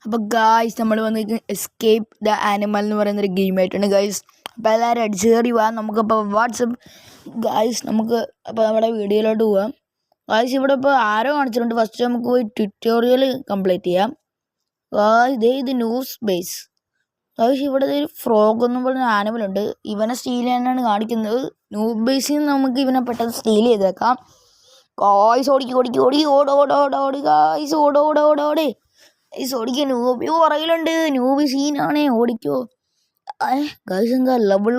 അപ്പോൾ ഗായ്സ് നമ്മൾ വന്ന് എസ്കേപ്പ് ദ ആനിമൽ എന്ന് പറയുന്നൊരു ഗെയിമായിട്ടുണ്ട് ഗായ്സ്. അപ്പോൾ എല്ലാവരും അടിച്ചു കയറി പോവാം. നമുക്കപ്പോൾ വാട്സപ്പ് ഗായ്സ് നമുക്ക് അപ്പോൾ നമ്മുടെ വീഡിയോയിലോട്ട് പോവാം. ഗായ്സ് ഇവിടെ ഇപ്പോൾ ആരോ കാണിച്ചിട്ടുണ്ട്. ഫസ്റ്റ് നമുക്ക് പോയി ട്യൂട്ടോറിയൽ കംപ്ലീറ്റ് ചെയ്യാം. ഗായ്സ് ഇത് ന്യൂസ് ബേസ്. ഗായ്സ് ഇവിടെ ഒരു ഫ്രോഗ് എന്നും പറഞ്ഞ ആനിമലുണ്ട്. ഇവനെ സ്റ്റീൽ തന്നെയാണ് കാണിക്കുന്നത്. ന്യൂസ് ബേസിൽ നിന്ന് നമുക്ക് ഇവനെ പെട്ടെന്ന് സ്റ്റീൽ ചെയ്തേക്കാം. ഗായ്സ് ഓടി ഗായ്സ് ഓടോടെ ഓടിക്കോ. നൂബി പുറകിലുണ്ട്. നൂബി സീനാണേ, ഓടിക്കോ. ഗായ്സ് എന്താ ലബിൾ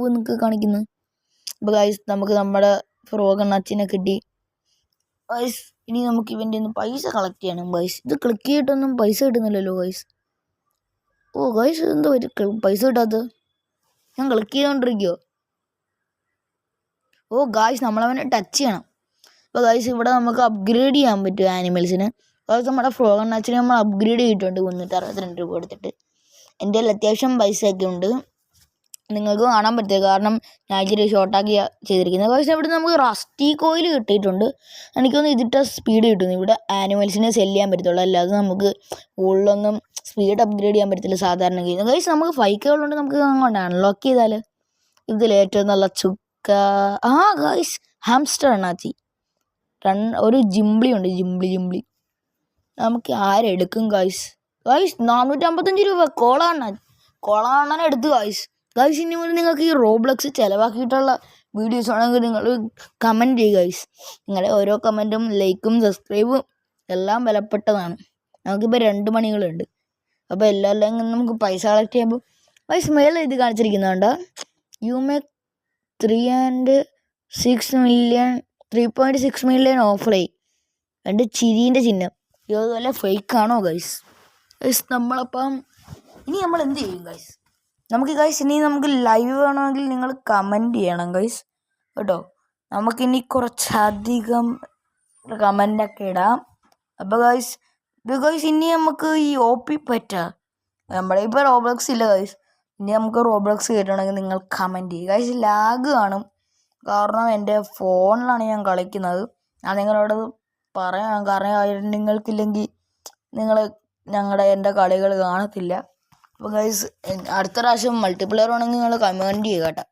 എന്നൊക്കെ കാണിക്കുന്നത്. അപ്പോൾ ഗായ്സ് നമുക്ക് നമ്മുടെ ഫ്രോഗ് അച്ഛനെ കിട്ടി ഗായ്സ്. ഇനി നമുക്ക് ഇവൻ്റെ ഒന്ന് പൈസ കളക്ട് ചെയ്യണം ഗായ്സ്. ഇത് ക്ലിക്ക് ചെയ്തിട്ടൊന്നും പൈസ കിട്ടുന്നില്ലല്ലോ ഗായ്സ്. ഓ ഗായ്സ് എന്തോ പൈസ കിട്ടാത്തത്? ഞാൻ ക്ലിക്ക് ചെയ്തുകൊണ്ടിരിക്കുമോ? ഓ ഗായ്സ് നമ്മളവനെ ടച്ച് ചെയ്യണം. അപ്പോൾ ഗായ്സ് ഇവിടെ നമുക്ക് അപ്ഗ്രേഡ് ചെയ്യാൻ പറ്റും ആനിമൽസിന്. ഗായ്സ് നമ്മുടെ ഫ്രോഗ് അച്ഛനെ നമ്മൾ അപ്ഗ്രേഡ് ചെയ്തിട്ടുണ്ട് 362 രൂപ കൊടുത്തിട്ട്. എൻ്റെ കയ്യിൽ അത്യാവശ്യം പൈസയൊക്കെ ഉണ്ട്. നിങ്ങൾക്ക് കാണാൻ പറ്റില്ല, കാരണം ഞാൻ ഇച്ചിരി ഷോർട്ടാക്കി ചെയ്തിരിക്കുന്നത്. പക്ഷേ ഇവിടെ നമുക്ക് റസ്റ്റി കോയിൽ കിട്ടിയിട്ടുണ്ട്. എനിക്കൊന്ന് ഇതിട്ട സ്പീഡ് കിട്ടുന്നു. ഇവിടെ ആനിമൽസിനെ സെല് ചെയ്യാൻ പറ്റത്തുള്ളൂ, അല്ലാതെ നമുക്ക് ഉള്ളൊന്നും സ്പീഡ് അപ്ഗ്രേഡ് ചെയ്യാൻ പറ്റത്തില്ല സാധാരണ ഗെയിം. ഗൈസ് നമുക്ക് 5K ഉള്ളതുകൊണ്ട് നമുക്ക് അങ്ങോട്ട് അൺലോക്ക് ചെയ്താൽ ഇതിൽ ഏറ്റവും നല്ല ചുക്ക ഗൈസ് ഹാംസ്റ്റർ എണ്ണാച്ചി ഒരു ജിംബ്ലി ഉണ്ട്. ജിംബ്ലി നമുക്ക് ആരെടുക്കും ഗൈസ്? 455 രൂപ കോളാണ്ണനെ എടുത്തു ഗൈസ്. ഇനി മുതൽ നിങ്ങൾക്ക് ഈ റോബ്ലക്സ് ചിലവാക്കിയിട്ടുള്ള വീഡിയോസ് ആണെങ്കിൽ നിങ്ങൾ കമൻറ്റ് ചെയ്യുക ഗൈസ്. നിങ്ങളുടെ ഓരോ കമൻറ്റും ലൈക്കും സബ്സ്ക്രൈബും എല്ലാം വിലപ്പെട്ടതാണ്. നമുക്കിപ്പോൾ 2 മണികളുണ്ട്. അപ്പോൾ എല്ലാം നമുക്ക് പൈസ കളക്ട് ചെയ്യുമ്പോൾ ഗൈസ് മേളിൽ ഇത് കാണിച്ചിരിക്കുന്നുണ്ട്. യു മേക്ക് 3.6 മില്യൺ ഓഫറായി. രണ്ട് ചിരീൻ്റെ ചിഹ്നം. ഇതുപോലെ ഫേക്കാണോ ഗൈസ്? നമ്മളപ്പം ഇനി നമ്മൾ എന്ത് ചെയ്യും ഗൈസ്? നമുക്ക് ലൈവ് വേണമെങ്കിൽ നിങ്ങൾ കമൻറ്റ് ചെയ്യണം ഗൈസ് കേട്ടോ. നമുക്കിനി കുറച്ചധികം കമൻ്റൊക്കെ ഇടാം. അപ്പോൾ ഗൈസ് ഇനി നമുക്ക് ഈ OP പറ്റാം. നമ്മുടെ ഇപ്പോൾ റോബ്ലക്സ് ഇല്ല ഗൈസ്. ഇനി നമുക്ക് റോബ്ലക്സ് കിട്ടണമെങ്കിൽ നിങ്ങൾ കമൻറ്റ് ചെയ്യുക ഗൈസ്. ലാഗ് കാണും, കാരണം എൻ്റെ ഫോണിലാണ് ഞാൻ കളിക്കുന്നത്. ഞാൻ നിങ്ങളോട് പറയാം, കാരണം നിങ്ങൾക്കില്ലെങ്കിൽ എൻ്റെ കളികൾ കാണത്തില്ല. അപ്പോൾ ഗൈസ് അടുത്ത പ്രാവശ്യം മൾട്ടിപ്ലെയർ ആണെങ്കിൽ നിങ്ങൾ കമൻറ്റ് ചെയ്യുക കേട്ടോ.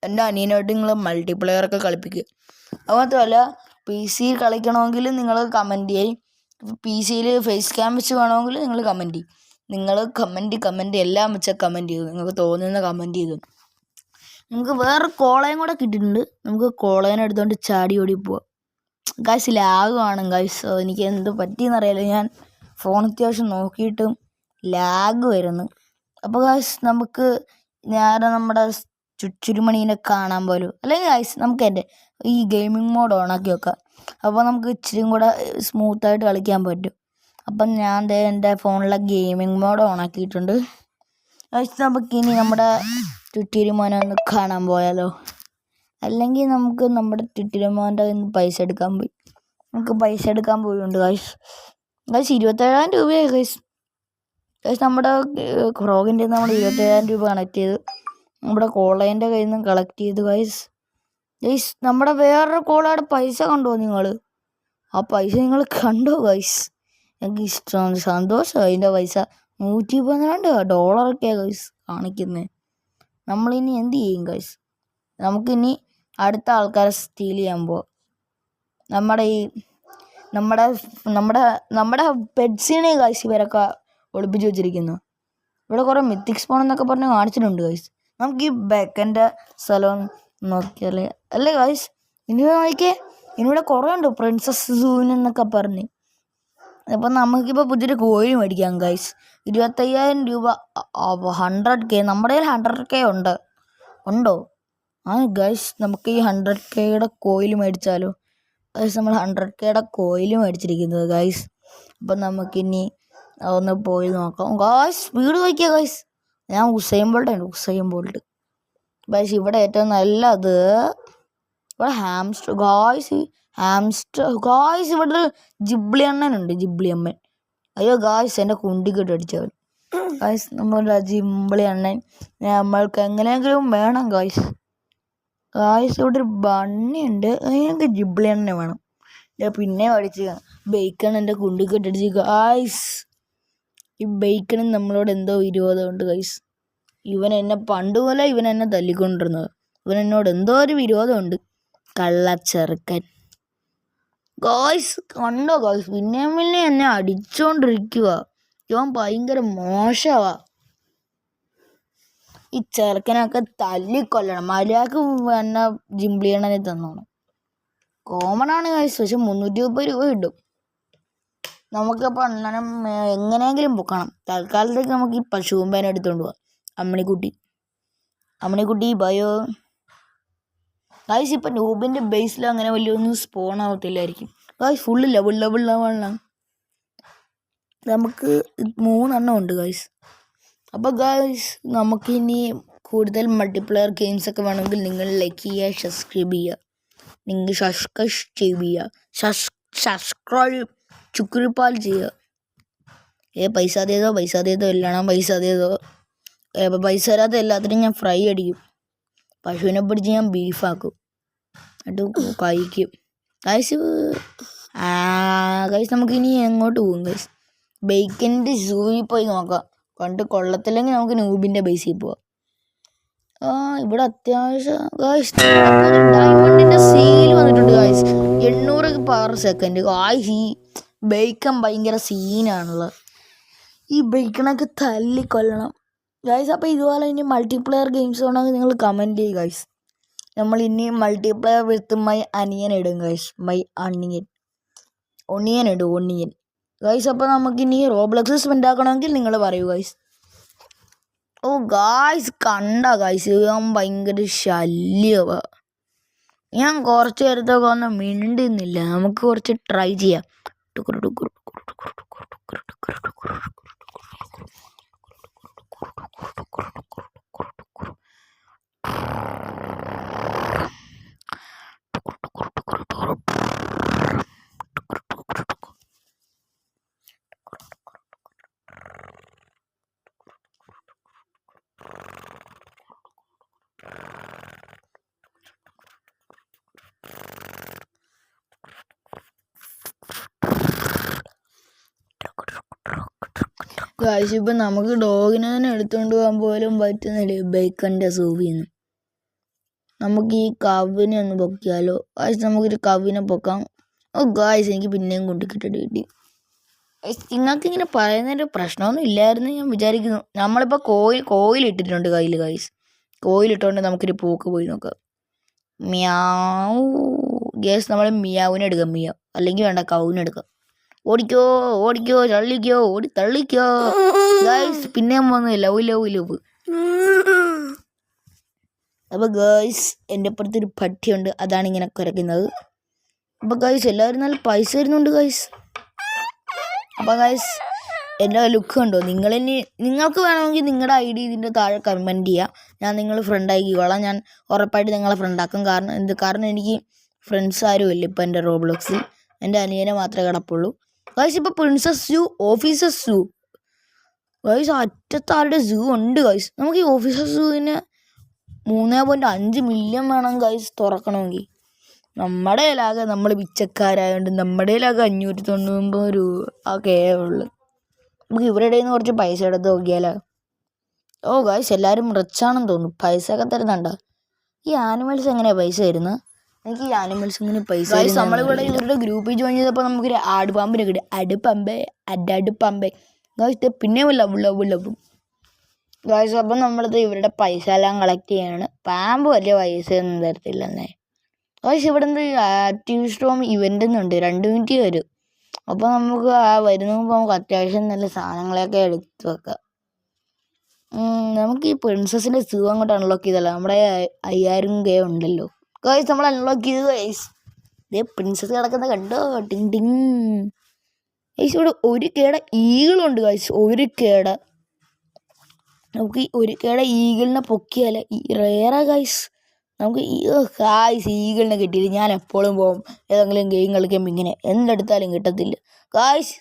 എൻ്റെ അനിയനായിട്ട് നിങ്ങൾ മൾട്ടിപ്ലെയറൊക്കെ കളിപ്പിക്കുക. അത് മാത്രമല്ല PC കളിക്കണമെങ്കിൽ നിങ്ങൾ കമൻറ്റ് ചെയ്യും. PC ഫേസ് ക്യാം വെച്ച് വേണമെങ്കിൽ നിങ്ങൾ കമൻറ്റ് ചെയ്യും. നിങ്ങൾ കമൻറ്റ് എല്ലാം വെച്ചാൽ കമൻറ്റ് ചെയ്തു. നിങ്ങൾക്ക് തോന്നുന്ന കമൻറ്റ് ചെയ്തു. നമുക്ക് വേറെ കോളയും കൂടെ കിട്ടിയിട്ടുണ്ട്. നമുക്ക് കോളേനെ എടുത്തുകൊണ്ട് ചാടി ഓടി പോവാം. ഗൈസ് ലാഗ് കാണും ഗൈസ്. എനിക്ക് എന്ത് പറ്റിയെന്നറിയില്ല. ഞാൻ ഫോൺ അത്യാവശ്യം നോക്കിയിട്ടും ലാഗ് വരുന്നു. അപ്പോൾ ഗൈസ് നമുക്ക് നമ്മുടെ ചുരുമണീനെ കാണാൻ പോലും, അല്ലെങ്കിൽ ഗൈസ് നമുക്ക് എൻ്റെ ഈ ഗെയിമിംഗ് മോഡ് ഓണാക്കി വെക്കാം. അപ്പോൾ നമുക്ക് ഇച്ചിരിയും കൂടെ സ്മൂത്തായിട്ട് കളിക്കാൻ പറ്റും. അപ്പം ഞാൻ എൻ്റെ ഫോണിലെ ഗെയിമിംഗ് മോഡ് ഓണാക്കിയിട്ടുണ്ട്. ഗൈസ് നമുക്കിനി നമ്മുടെ ചുറ്റിരുമോനെ ഒന്ന് കാണാൻ പോയാലോ? അല്ലെങ്കിൽ നമുക്ക് നമ്മുടെ ചുറ്റിരുമോൻ്റെ കയ്യിൽ പൈസ എടുക്കാൻ പോയി. നമുക്ക് പൈസ എടുക്കാൻ പോയിട്ടുണ്ട് ഗൈസ്. 27,000 രൂപയായി ഗൈസ്. നമ്മുടെ ഫ്രോഗിൻ്റെ നമ്മൾ 27,000 രൂപ കണക്ട് ചെയ്ത് നമ്മുടെ കോളേൻ്റെ കയ്യിൽ നിന്ന് കളക്ട് ചെയ്തു ഗൈസ്. നമ്മുടെ വേറൊരു കോളയുടെ പൈസ കണ്ടോ നിങ്ങൾ? ആ പൈസ നിങ്ങൾ കണ്ടോ ഗൈസ്? എനിക്ക് ഇഷ്ടമാണ്, സന്തോഷമായി. അതിൻ്റെ പൈസ $112 ഗൈസ് കാണിക്കുന്നത്. നമ്മളിനി എന്ത് ചെയ്യും ഗൈസ്? നമുക്കിനി അടുത്ത ആൾക്കാരെ സ്റ്റീൽ ചെയ്യാൻ പോവാം. നമ്മുടെ പെറ്റ്സിനെ ഗൈസ് ഇവരൊക്കെ ഒളിപ്പിച്ച് വെച്ചിരിക്കുന്നു. ഇവിടെ കുറേ മിത്തിക് സ്പോൺ എന്നൊക്കെ പറഞ്ഞ് കാണിച്ചിട്ടുണ്ട് ഗൈസ്. നമുക്ക് ഈ ബെക്കൻ്റെ സ്ഥലം നോക്കിയാലേ അല്ലേ ഗൈസ്? ഇനി നോക്കിയേ, ഇവിടെ കുറേ ഉണ്ട് പ്രിൻസസ് സൂൻ എന്നൊക്കെ പറഞ്ഞ്. അപ്പം നമുക്കിപ്പോൾ പുതിയൊരു കോഴി മേടിക്കാം ഗൈസ്. 25,000 രൂപ 100K. നമ്മുടെ കയ്യിൽ 100K ഉണ്ടോ? ഗൈസ് നമുക്ക് ഈ 100Kയുടെ കോയിൽ മേടിച്ചാലോ ഗൈസ്? നമ്മൾ 100Kയുടെ കോയിൽ മേടിച്ചിരിക്കുന്നത് ഗൈസ്. അപ്പം നമുക്കിനി ഒന്ന് പോയി നോക്കാം ഗൈസ്. സ്പീഡ് നോക്കിയാൽ ഗൈസ്, ഞാൻ ഉസൈൻ ബോൾട്ട് ഗൈസ്. ഇവിടെ ഏറ്റവും നല്ലത് ഇവിടെ ഹാംസ്റ്റർ ഗൈസ്. ഇവിടെ ഒരു ജിബ്ലി അണ്ണനുണ്ട്. ജിബ്ലി അമ്മൻ. അയ്യോ ഗൈസ് എൻ്റെ കുണ്ടിക്കിട്ട് അടിച്ചവൻ ഗൈസ്. നമ്മുടെ ജിബ്ലി അണ്ണൻ നമ്മൾക്ക് എങ്ങനെയെങ്കിലും വേണം ഗൈസ്. ഇവിടെ ഒരു ബണ്ണിയുണ്ട്, എനിക്ക് ജിബ്ലി അണ്ണനെ വേണം. ഞാൻ പിന്നെ മേടിച്ച് ബേക്കൺ എൻ്റെ കുണ്ടിക്കിട്ട് അടിച്ച് ഗൈസ്. ഈ ബേക്കണിന് നമ്മളോട് എന്തോ വിരോധമുണ്ട് ഗൈസ്. ഇവൻ എന്നെ പണ്ടുപോലെ ഇവൻ എന്നെ തല്ലിക്കൊണ്ടിരുന്നത്. ഇവൻ എന്നോട് എന്തോ ഒരു വിരോധമുണ്ട്. കള്ളച്ചെറുക്കൻ. ഗോയ്സ് കണ്ടോ ഗോയ്സ്, പിന്നെയും എന്നെ അടിച്ചോണ്ടിരിക്കുക. ഇവൻ ഭയങ്കര മോശമാ. ഈ ചെറുക്കനൊക്കെ തല്ലിക്കൊല്ലണം. മര്യാദക്ക് എന്നെ ജിംബ്ലിയണനെ തന്നോണം. കോമണാണ് ഗൈസ്, പക്ഷെ 330 രൂപ കിട്ടും. നമുക്കപ്പോൾ അണ്ണനം എങ്ങനെയെങ്കിലും പൊക്കണം. തൽക്കാലത്തേക്ക് നമുക്ക് ഈ പശുമ്പേനെ എടുത്തുകൊണ്ട് പോവാം. Ammanikutty bio guys. ഇപ്പം നൂബിൻ്റെ ബേസിൽ അങ്ങനെ വലിയൊന്നും സ്പോൺ ആവത്തില്ലായിരിക്കും ഗൈസ്. ഫുള്ള് ലെവലാണ്. നമുക്ക് 3 ഉണ്ട് ഗൈസ്. അപ്പോൾ ഗൈസ് നമുക്കിനി കൂടുതൽ മൾട്ടിപ്ലെയർ ഗെയിംസ് ഒക്കെ വേണമെങ്കിൽ നിങ്ങൾ ലൈക്ക് ചെയ്യുക, സബ്സ്ക്രൈബ് ചെയ്യുക. നിങ്ങൾ സബ്സ്ക്രൈബ് ചുക്കുരുപ്പാൽ ചെയ്യുക. പൈസ തേതോ എല്ലാം പൈസ തേതോ. പൈസ തരാത്ത എല്ലാത്തിനും ഞാൻ ഫ്രൈ അടിക്കും. പശുവിനെ പിടിച്ച് ഞാൻ ബീഫാക്കും, എന്നിട്ട് കഴിക്കും ഗൈസ്. നമുക്കിനി എങ്ങോട്ട് പോകും ഗൈസ്? ബേക്കൻ്റെ സൂവിൽ പോയി നോക്കാം. കണ്ട് കൊള്ളത്തില്ലെങ്കിൽ നമുക്ക് നൂബിൻ്റെ ബേസിൽ പോവാം. ഇവിടെ അത്യാവശ്യം ഗൈസ് ഡയമണ്ടിൻ്റെ സീൽ വന്നിട്ടുണ്ട് ഗൈസ്. 800 per second. ഈ ബേക്കൺ ഭയങ്കര സീനാണുള്ളത്. ഈ ബേക്കണൊക്കെ തല്ലിക്കൊല്ലണം ഗൈസ്. അപ്പോൾ ഇതുപോലെ ഇനി മൾട്ടിപ്ലെയർ ഗെയിംസ് വേണമെങ്കിൽ നിങ്ങൾ കമൻറ്റ് ചെയ്യുക ഗൈസ്. നമ്മൾ ഇനി മൾട്ടിപ്ലെയർ വിത്ത് മൈ അനിയൻ ഇടും ഗൈസ്. My onion guys. അപ്പോൾ നമുക്കിനി റോബ്ലക്സ് സ്പെൻഡ് ആക്കണമെങ്കിൽ നിങ്ങൾ പറയൂ ഗൈസ്. ഗായ്സ് കണ്ട ഗൈസ്, ഞാൻ ഭയങ്കര ശല്യവാ. ഞാൻ കുറച്ച് നേരത്തൊക്കെ ഒന്നും മിണ്ടുന്നില്ല. നമുക്ക് കുറച്ച് ട്രൈ ചെയ്യാം. ഗൈസ് ഇപ്പം നമുക്ക് ഡോഗിനെ തന്നെ എടുത്തുകൊണ്ട് പോകാൻ പോലും പറ്റുന്നില്ല ബേക്കൻ്റെ സൂവിൽ നിന്ന്. നമുക്ക് ഈ കവിനെ ഒന്ന് പൊക്കിയാലോ ഗൈസ്? നമുക്കൊരു കവിനെ പൊക്കാം. ഗൈസ് എനിക്ക് പിന്നെയും കിട്ടി. നിങ്ങൾക്കിങ്ങനെ പറയുന്നതിൻ്റെ പ്രശ്നമൊന്നും ഇല്ലായിരുന്നു ഞാൻ വിചാരിക്കുന്നു. നമ്മളിപ്പോൾ കോയിലിട്ടിട്ടുണ്ട് കയ്യിൽ ഗൈസ്. കോയിലിട്ടുകൊണ്ട് നമുക്കൊരു പൂക്ക് പോയി നോക്കാം. Meow guys. നമ്മൾ മിയാവിനെ എടുക്കാം. മിയാവ് അല്ലെങ്കിൽ വേണ്ട കൗവിനെടുക്കാം. ഓടിക്കോ തള്ളിക്കോ ഗൈസ്. പിന്നെയും വന്നു ലവ്. അപ്പോൾ ഗൈസ് എൻ്റെ അപ്പുറത്തൊരു പട്ടിയുണ്ട്, അതാണ് ഇങ്ങനെ കുരയ്ക്കുന്നത്. അപ്പോൾ ഗൈസ് എല്ലാവരും നല്ല പൈസ തരുന്നുണ്ട് ഗൈസ്. അപ്പോൾ ഗൈസ് എൻ്റെ ലുക്ക് കണ്ടോ? നിങ്ങൾക്ക് വേണമെങ്കിൽ നിങ്ങളുടെ ID ഇതിൻ്റെ താഴെ കമൻറ്റ് ചെയ്യുക. ഞാൻ നിങ്ങൾ ഫ്രണ്ടാക്കിക്കോളാം. ഞാൻ ഉറപ്പായിട്ട് നിങ്ങളെ ഫ്രണ്ടാക്കും. കാരണം എനിക്ക് ഫ്രണ്ട്സ് ആരും ഇല്ല ഇപ്പം എൻ്റെ റോബ്ലോക്സിൽ. എൻ്റെ അനിയനെ മാത്രമേ കിടപ്പുള്ളൂ ഗൈസ്. ഇപ്പോൾ പ്രിൻസസ് സൂ, ഓഫീസർ സൂ ഗൈസ്. അറ്റത്താരുടെ സൂ ഉണ്ട് ഗൈസ്. നമുക്ക് ഈ ഓഫീസർ സൂവിന് 3.5 മില്യൺ വേണം ഗൈസ് തുറക്കണമെങ്കിൽ. നമ്മുടെ കയ്യിലാകെ നമ്മൾ പിച്ചക്കാരായതുകൊണ്ട് നമ്മുടെ കയ്യിലാകെ 599 രൂപ ഒക്കെ ഉള്ളു. നമുക്ക് ഇവരുടെ നിന്ന് കുറച്ച് പൈസ എടുത്ത് നോക്കിയാലോ? ഗൈസ് എല്ലാവരും റിച്ചാണെന്ന് തോന്നുന്നു. പൈസ ഒക്കെ തരുന്നുണ്ടോ? ഈ ആനിമൽസ് എങ്ങനെയാണ് പൈസ തരുന്നത്? എനിക്ക് ഈ ആനിമൽസ് ഇങ്ങനെ പൈസ നമ്മളിവിടെ ഇവരുടെ ഗ്രൂപ്പിൽ ജോയിൻ ചെയ്തപ്പോൾ നമുക്കൊരു ആടുപാമ്പിനെ കിട്ടി. അടുപ്പമ്പേ ഗൈസ്. പിന്നെ ലവ് ഗൈസ്. അപ്പം നമ്മളത് ഇവരുടെ പൈസ എല്ലാം കളക്ട് ചെയ്യാണ്. പാമ്പ് വലിയ പൈസ ഒന്നും തരത്തില്ലെന്നേ ഗൈസ്. ഇവിടെ നിന്ന് ആക്റ്റീവ് സ്റ്റോം ഇവൻ്റ് എന്നുണ്ട്, 2 മിനിറ്റ് വരും. അപ്പോൾ നമുക്ക് വരുന്ന മുമ്പ് നമുക്ക് അത്യാവശ്യം നല്ല സാധനങ്ങളൊക്കെ എടുത്ത് വെക്കാം. നമുക്ക് ഈ പ്രിൻസസിൻ്റെ സൂ അങ്ങോട്ട് അൺലോക്ക് ചെയ്തല്ലോ. നമ്മുടെ 5000K ഉണ്ടല്ലോ ഗൈസ്. നമ്മൾ അൺലോക്ക് ചെയ്ത് ഗൈസ്. ഇതേ പ്രിൻസസ് കിടക്കുന്നത് കണ്ടോ? ടിങ് ഗൈസ്. ഇവിടെ 1Kയുടെ ഈഗിളുണ്ട് ഗൈസ്. 1Kയുടെ നമുക്ക് ഈ 1Kയുടെ ഈഗിളിനെ പൊക്കിയാലേ റേറാ ഗൈസ്. നമുക്ക് ഗൈസ് ഈഗിളിനെ കിട്ടിയില്ല. ഞാൻ എപ്പോഴും പോകും ഏതെങ്കിലും ഗെയിം കളിക്കുമ്പോൾ ഇങ്ങനെ എന്തെടുത്താലും കിട്ടത്തില്ല ഗൈസ്.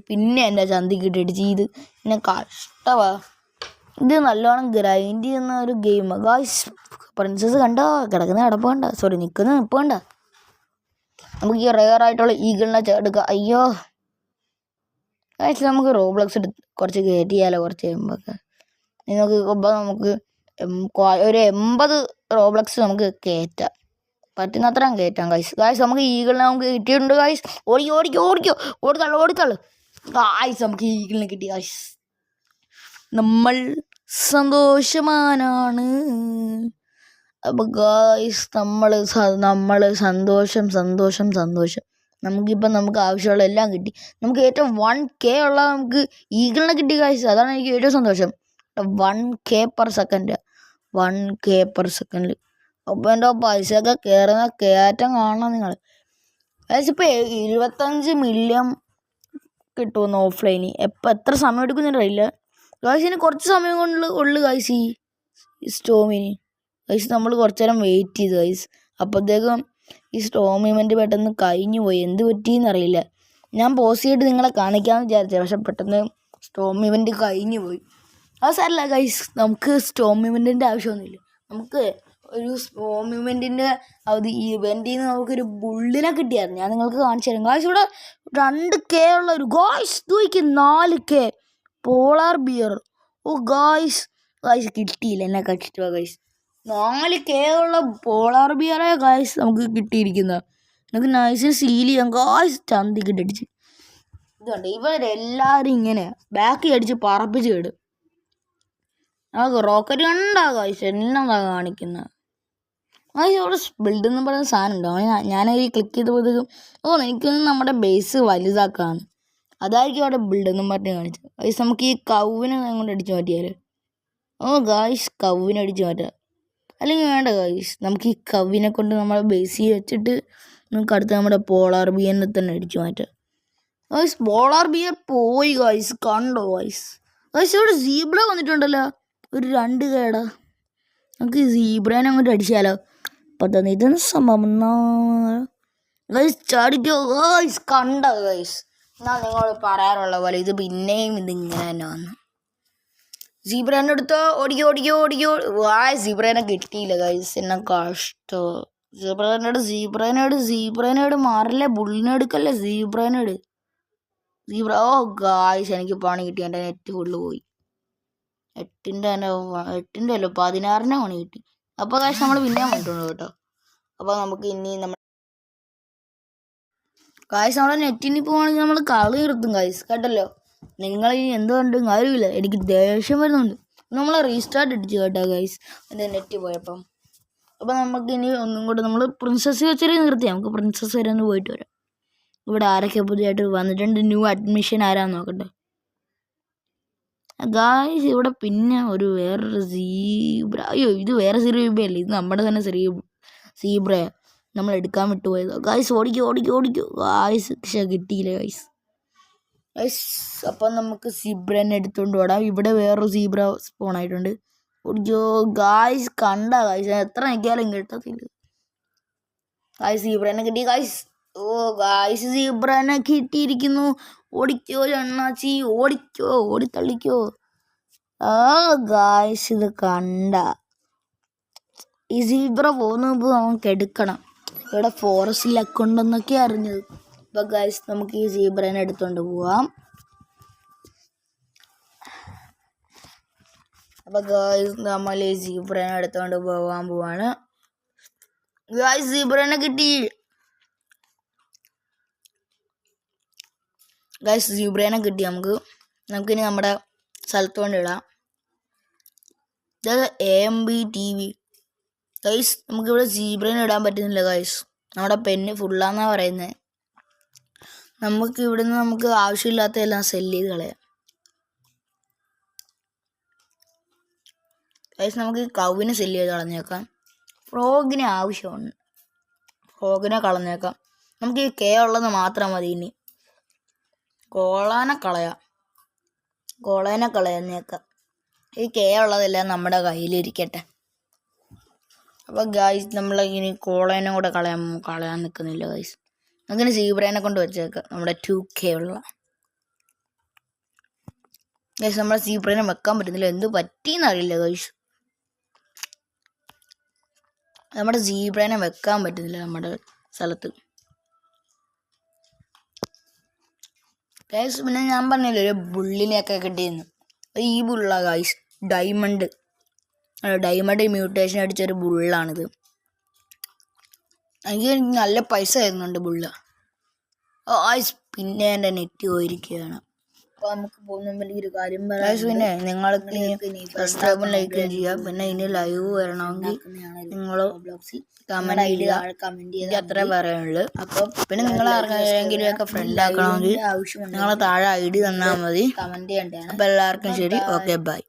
പിന്നെ എൻ്റെ ചന്തിക്ക് ഇട്ടിട്ട് ഇത് പിന്നെ കഷ്ടവാ. ഇത് നല്ലോണം ഗ്രൈൻഡ് ചെയ്യുന്ന ഒരു ഗെയിമാണ് ഗൈസ്. പ്രിൻസസ് കണ്ടോ? കിടക്കുന്ന നിൽക്കുന്ന നിപ്പ് കണ്ട. നമുക്ക് ഈ റെയറായിട്ടുള്ള ഈഗിളിനെ എടുക്കാം. അയ്യോ ഗൈസ് നമുക്ക് റോബ്ലോക്സ് കുറച്ച് കയറ്റിയാലോ കുറച്ച് കഴിയുമ്പോഴൊക്കെ നിങ്ങൾക്ക് ഇപ്പോൾ നമുക്ക് ഒരു 80 റോബ്ലക്സ് നമുക്ക് കയറ്റാം, പറ്റുന്നത്രയും കയറ്റാം ഗൈസ്. ഗൈസ് നമുക്ക് ഈഗിളിനെ നമുക്ക് കിട്ടിയിട്ടുണ്ട് ഗൈസ്. ഓടിക്കോ ഓടിത്തള്ളു ഗൈസ്. നമുക്ക് ഈഗിളിനെ കിട്ടി ഗൈസ്. നമ്മൾ സന്തോഷമാനാണ്. അപ്പോൾ ഗൈസ് നമ്മൾ സന്തോഷം. നമുക്കിപ്പം നമുക്ക് ആവശ്യമുള്ള എല്ലാം കിട്ടി. നമുക്ക് ഏറ്റവും 1K ഉള്ള നമുക്ക് ഈഗിളിനെ കിട്ടി ഗൈസ്. അതാണ് എനിക്ക് ഏറ്റവും സന്തോഷം. 1K per second. 1K per second. അപ്പോൾ എൻ്റെ പൈസയൊക്കെ കയറുന്ന കയറ്റം കാണണം നിങ്ങൾ ഗൈസ്. ഇപ്പോൾ 25 മില്യൺ കിട്ടുമെന്ന് ഓഫ്ലൈനിൽ. എത്ര സമയം എടുക്കുന്നില്ല ഗൈസ്. ഇനി കുറച്ച് സമയം ഉള്ളു ഗൈസ് ഈ സ്റ്റോമിന് ഗൈസ്. നമ്മൾ കുറച്ച് നേരം വെയിറ്റ് ചെയ്തു ഗൈസ്. അപ്പോഴത്തേക്കും ഈ സ്റ്റോം ഇവൻ്റ് പെട്ടെന്ന് കഴിഞ്ഞു പോയി. എന്ത് പറ്റിയെന്നറിയില്ല. ഞാൻ പോസ് ചെയ്തിട്ട് നിങ്ങളെ കാണിക്കാമെന്ന് വിചാരിച്ചത്, പക്ഷെ പെട്ടെന്ന് സ്റ്റോം ഇവൻ്റ് കഴിഞ്ഞു പോയി. അത് സാരമില്ല ഗൈസ്. നമുക്ക് സ്റ്റോം ഇവൻറ്റിൻ്റെ ആവശ്യമൊന്നുമില്ല. നമുക്ക് ഒരു സ്റ്റോം ഇവൻറ്റിൻ്റെ ഈ ഇവൻറ്റിൽ നിന്ന് നമുക്കൊരു ബുള്ളിനെ കിട്ടിയായിരുന്നു. ഞാൻ നിങ്ങൾക്ക് കാണിച്ചു തരാം ഗൈസ്. ഇവിടെ 2K ഉള്ളൊരു ഗൈസ്. തൂക്കി 4K പോളാർ ബിയർ. ഓ ഗൈസ് കിട്ടിയില്ല. എന്നെ കടിച്ചിട്ട് ഗൈസ്. 4K ഉള്ള പോളാർ ബിയറേ ഗൈസ് നമുക്ക് കിട്ടിയിരിക്കുന്നത്. നമുക്ക് നൈസ് സീൽ ചെയ്യാം ഗൈസ്. ചന്തിക്കിട്ടടിച്ച് ഇതുണ്ട്. ഇവരെല്ലാവരും ഇങ്ങനെ ബാക്കി അടിച്ച് പറപ്പിച്ച് കിടും. നമുക്ക് റോക്കറ്റ് കണ്ടാ ഗൈസ് എന്നതാ കാണിക്കുന്നത് ഗൈസ്. അവിടെ ബിൽഡ് എന്ന് പറയുന്ന സാധനം ഉണ്ടോ? ഞാനത് ക്ലിക്ക് ചെയ്തപ്പോഴത്തേക്കും എനിക്കൊന്ന് നമ്മുടെ ബേസ് വലുതാക്കാണ്. അതായിരിക്കും അവിടെ ബിൽഡ് എന്നും പറഞ്ഞ് കാണിച്ചത് ഗൈസ്. നമുക്ക് ഈ കൗവിനെ കൊണ്ട് അടിച്ച് മാറ്റിയാൽ ഗൈസ് കൗവിനെ അടിച്ച് മാറ്റാം. അല്ലെങ്കിൽ വേണ്ട ഗൈസ്. നമുക്ക് ഈ കവിനെ കൊണ്ട് നമ്മളെ ബേസിൽ വെച്ചിട്ട് നമുക്ക് അടുത്ത് നമ്മുടെ പോളാർ ബിയറിനെ തന്നെ അടിച്ചു മാറ്റാം ഗൈസ്. പോളാർ ബിയർ പോയി ഗൈസ്. കണ്ടോ ഗൈസ്. ഇവിടെ സീബ്ര വന്നിട്ടുണ്ടല്ലോ. ഒരു 2K. നമുക്ക് സീബ്രേനെ അങ്ങോട്ട് അടിച്ചാലോ. അപ്പം ഇതൊന്നും സംഭവം ഗൈസ്. ചാടിക്കോ ഗൈസ്. കണ്ടോ ഗൈസ്. എന്നാൽ നിങ്ങളോട് പറയാറുള്ള പോലെ ഇത് പിന്നെയും ഇതിങ്ങനെ തന്നെ വന്നു. സീബ്രേനെ എടുത്തോ. ഓടിക്കോ. സീബ്രേനെ കിട്ടിയില്ല ഗൈസ്. എന്നെ കഷ്ടോ. സീബ്രേനോട് മാറില്ലേ. ബുള്ളിനെ എടുക്കല്ലേ. സീബ്ര. ഓ ഗൈസ് എനിക്ക് പണി കിട്ടി. എൻ്റെ നെറ്റ് ഫുള്ള് പോയി. 8ൻ്റെ അല്ല 16ൻ്റെ പണി കിട്ടി. അപ്പോൾ ഗൈസ് നമ്മൾ പിന്നെയും വന്നിട്ടുണ്ട് കേട്ടോ. അപ്പോൾ നമുക്ക് ഇനി ഗൈസ് നമ്മുടെ നെറ്റിന് പോവാണെങ്കിൽ നമ്മൾ കളി നിർത്തും ഗൈസ്. കേട്ടല്ലോ. നിങ്ങൾ ഇനി എന്തുകൊണ്ടും കാര്യമില്ല. എനിക്ക് ദേഷ്യം വരുന്നുണ്ട്. നമ്മൾ റീസ്റ്റാർട്ട് അടിച്ചു കേട്ടോ ഗൈസ് എൻ്റെ നെറ്റ് പോയപ്പം. അപ്പോൾ നമുക്കിനി ഒന്നും കൂടെ നമ്മൾ പ്രിൻസസ് വെച്ചൊരു നിർത്തി. നമുക്ക് പ്രിൻസസ് വരെ ഒന്ന് പോയിട്ട് വരാം. ഇവിടെ ആരൊക്കെ പുതിയതായിട്ട് വന്നിട്ടുണ്ട്. ന്യൂ അഡ്മിഷൻ ആരാന്ന് നോക്കട്ടെ ഗായ്സ്. ഇവിടെ പിന്നെ വേറൊരു സീബ്ര. അയ്യോ ഇത് വേറെ സീബ്രയല്ല. ഇത് നമ്മുടെ തന്നെ സീബ്രയാണ്. നമ്മൾ എടുക്കാൻ വിട്ടുപോയത് ഗായ്സ്. ഓടിക്കോ ഗായ്സ്. പക്ഷെ കിട്ടിയില്ല ഗായ്സ്. അപ്പം നമുക്ക് സീബ്രനെ എടുത്തുകൊണ്ട് ഓടാം. ഇവിടെ വേറൊരു സീബ്ര സ്പോൺ ആയിട്ടുണ്ട്. ഓടിക്കോ ഗായ്സ്. കണ്ട ഗായ്സ് എത്ര നിൽക്കിയാലും കിട്ടത്തില്ല ഗായ്സ്. സീബ്രനെ കിട്ടി ഗായ്സ്. ഓ ഗായ്സ് സീബ്രനെ കിട്ടിയിരിക്കുന്നു. ഓടിക്കോ അണ്ണാച്ചി. ഓടിത്തള്ളിക്കോ. ഗായ്സ് ഇത് കണ്ട ഈ സീബ്ര പോകുമ്പോൾ നമുക്ക് എടുക്കണം. ഇവിടെ ഫോറസ്റ്റിലൊക്കെ ഉണ്ടെന്നൊക്കെ അറിഞ്ഞത്. അപ്പോൾ ഗൈസ് നമുക്ക് ഈ സീബ്രനെ എടുത്തുകൊണ്ട് പോവാം. അപ്പോൾ ഗൈസ് നമ്മൾ ഈ സീബ്രനെ എടുത്തുകൊണ്ട് പോവാണ് ഗൈസ്. സീബ്രനെ കിട്ടി ഗൈസ്. സീബ്രനെ കിട്ടി നമുക്കിനി നമ്മുടെ സ്ഥലത്ത് കൊണ്ട് ഇടാം. ഇത് AMB TV ഗൈസ്. നമുക്കിവിടെ സീബ്രനെ ഇടാൻ പറ്റുന്നില്ല ഗൈസ്. നമ്മുടെ പെന്ന് ഫുള്ളാന്നാണ് പറയുന്നത്. നമുക്ക് ഇവിടുന്ന് നമുക്ക് ആവശ്യമില്ലാത്തതെല്ലാം സെല്ല് ചെയ്ത് കളയാം ഗൈസ്. നമുക്ക് കൗവിനെ സെല്ല് ചെയ്ത് കളഞ്ഞേക്കാം. ഫ്രോഗിനെ ആവശ്യമുണ്ട്. ഫ്രോഗിനെ കളഞ്ഞേക്കാം. നമുക്ക് ഈ K ഉള്ളത് മാത്രം മതി. ഇനി കോളാനെ കളഞ്ഞേക്കാം. ഈ K ഉള്ളതെല്ലാം നമ്മുടെ കയ്യിലിരിക്കട്ടെ. അപ്പോൾ ഗൈസ് നമ്മൾ ഇനി കോളേനെ കൂടെ കളയാൻ നിൽക്കുന്നില്ല ഗൈസ്. അങ്ങനെ സീബ്രേനെ കൊണ്ട് വെച്ചേക്കാം. നമ്മുടെ 2K ഉള്ള ഗൈസ്. നമ്മുടെ സീബ്രേനെ വെക്കാൻ പറ്റുന്നില്ല. എന്ത് പറ്റിയെന്ന് അറിയില്ല ഗൈസ്. നമ്മുടെ സീബ്രേനെ വെക്കാൻ പറ്റുന്നില്ല നമ്മുടെ സ്ഥലത്ത്. ഗൈസ് പിന്നെ ഞാൻ പറഞ്ഞില്ലേ ഒരു ബുള്ളിനെയൊക്കെ കിട്ടിയെന്ന്. ഈ ബുള്ള ഗൈസ് ഡയമണ്ട് മ്യൂട്ടേഷൻ അടിച്ചൊരു ബുള്ളാണിത്. എനിക്ക് നല്ല പൈസ തരുന്നുണ്ട് ബുള്ള. ഗൈസ് പിന്നെ എൻ്റെ നെറ്റ് പോയിരിക്കുകയാണ്. അപ്പോൾ നമുക്ക് പോകുന്ന ഒരു കാര്യം പറയാം. പിന്നെ നിങ്ങൾക്ക് സബ്സ്ക്രൈബും ലൈക്കും ചെയ്യാം. പിന്നെ ഇനി ലൈവ് വരണമെങ്കിൽ നിങ്ങൾ കമൻറ്റ് ചെയ്യുക. അത്രേ പറയാനുള്ളൂ. അപ്പോൾ പിന്നെ നിങ്ങൾ ആർക്കെങ്കിലും ഒക്കെ ഫ്രണ്ട് ആക്കണമെങ്കിൽ നിങ്ങൾ താഴെ ID തന്നാൽ മതി. കമൻറ്റ് ചെയ്യേണ്ടതാണ്. അപ്പോൾ എല്ലാവർക്കും ശരി, ഓക്കെ ബൈ.